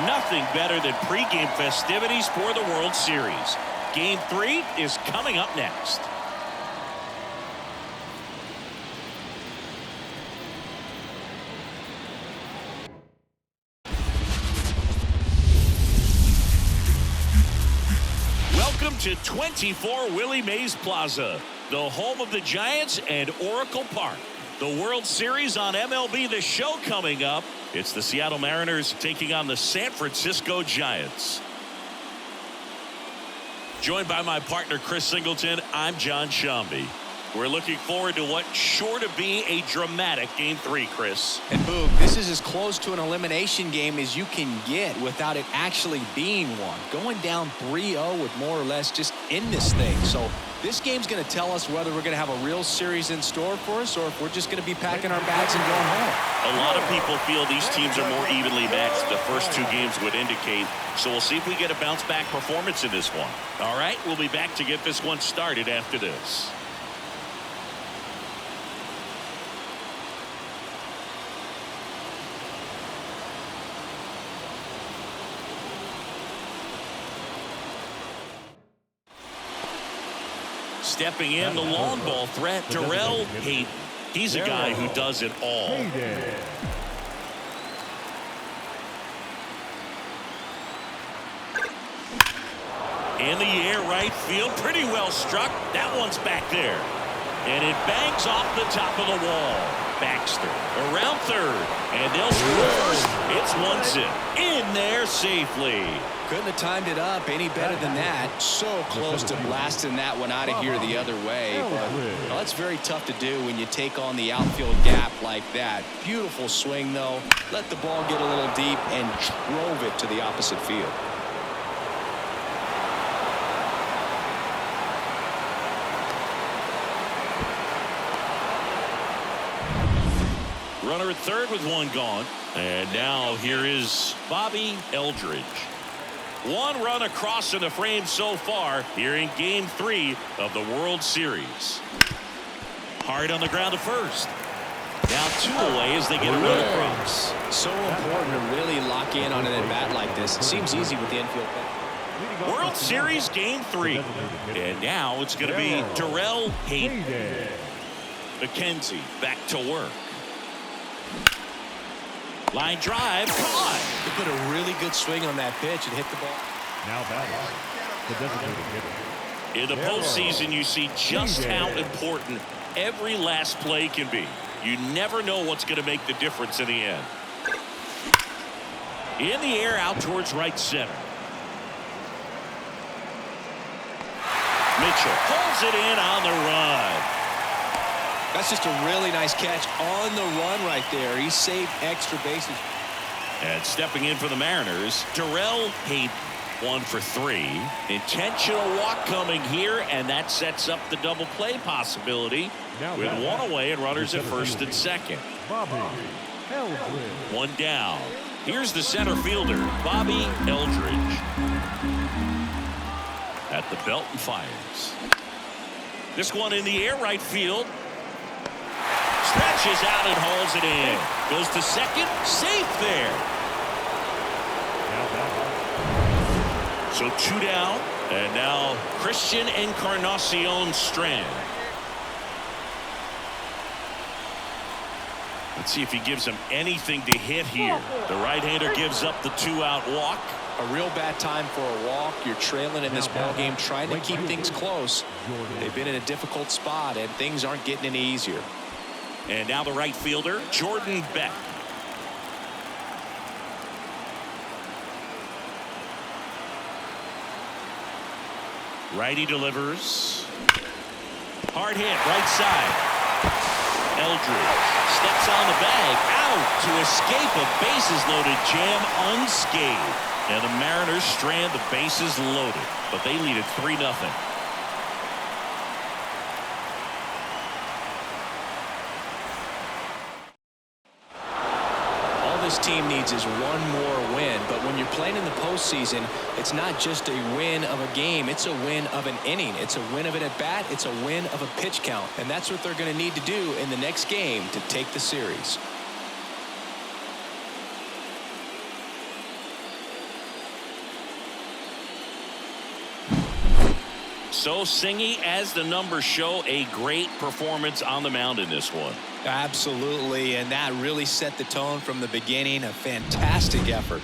Nothing better than pregame festivities for the World Series. Game 3 is coming up next. Welcome to 24 Willie Mays Plaza, the home of the Giants and Oracle Park. The World Series on MLB The Show coming up. It's the Seattle Mariners taking on the San Francisco Giants. Joined by my partner Chris Singleton, I'm John Shambi. We're looking forward to what's sure to be a dramatic Game 3, Chris. And Boog, this is as close to an elimination game as you can get without it actually being one. Going down 3-0 would more or less just end this thing. So this game's going to tell us whether we're going to have a real series in store for us or if we're just going to be packing our bags and going home. A lot of people feel these teams are more evenly matched. The first two games would indicate. So we'll see if we get a bounce-back performance in this one. All right, we'll be back to get this one started after this. Stepping in, the long ball threat, Darrell Hayden. He's a guy who does it all. In the air, right field, pretty well struck. That one's back there. And it bangs off the top of the wall. Baxter around third, and they'll score first. It's Munson in there safely. Couldn't have timed it up any better than that. So close to blasting that one out of here the other way. But well, it's very tough to do when you take on the outfield gap like that. Beautiful swing, though. Let the ball get a little deep and drove it to the opposite field. Runner at third with one gone. And now here is Bobby Eldridge. One run across in the frame so far here in Game 3 of the World Series. Hard on the ground to first. Now 2 away as they get a run across. So important to really lock in on an at-bat like this. It seems easy with the infield. World Series Game 3. And now it's going to be Darrell Hayden. McKenzie back to work. Line drive, caught. He put a really good swing on that pitch and hit the ball. Now batting, the designated hitter. In the postseason, you see just how important every last play can be. You never know what's going to make the difference in the end. In the air, out towards right center. Mitchell pulls it in on the run. That's just a really nice catch on the run right there. He saved extra bases. And stepping in for the Mariners, Darrell Hayden, 1 for 3. Intentional walk coming here, and that sets up the double play possibility with one away and runners at first and second. One down. Here's the center fielder, Bobby Eldridge. At the belt and fires. This one in the air, right field. Stretches out and hauls it in. Goes to second, safe there. So 2 down, and now Christian Encarnacion Strand. Let's see if he gives him anything to hit here. The right-hander gives up the 2-out walk. A real bad time for a walk. You're trailing in this ball game, trying to keep things close. They've been in a difficult spot, and things aren't getting any easier. And now the right fielder, Jordan Beck. Righty delivers. Hard hit, right side. Eldridge steps on the bag, out to escape a bases-loaded jam unscathed. And the Mariners strand the bases loaded, but they lead it 3-0. This team needs is one more win, but when you're playing in the postseason, it's not just a win of a game, it's a win of an inning, it's a win of an at-bat, it's a win of a pitch count, and that's what they're going to need to do in the next game to take the series. So Singy, as the numbers show, a great performance on the mound in this one. Absolutely, and that really set the tone from the beginning. A fantastic effort.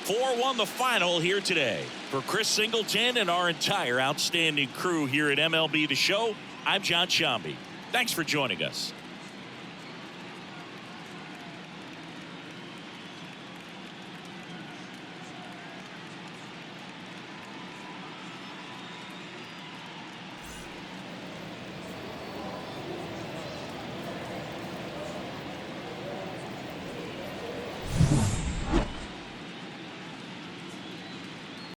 4-1 the final here today. For Chris Singleton and our entire outstanding crew here at MLB The Show, I'm John Sciambi. Thanks for joining us.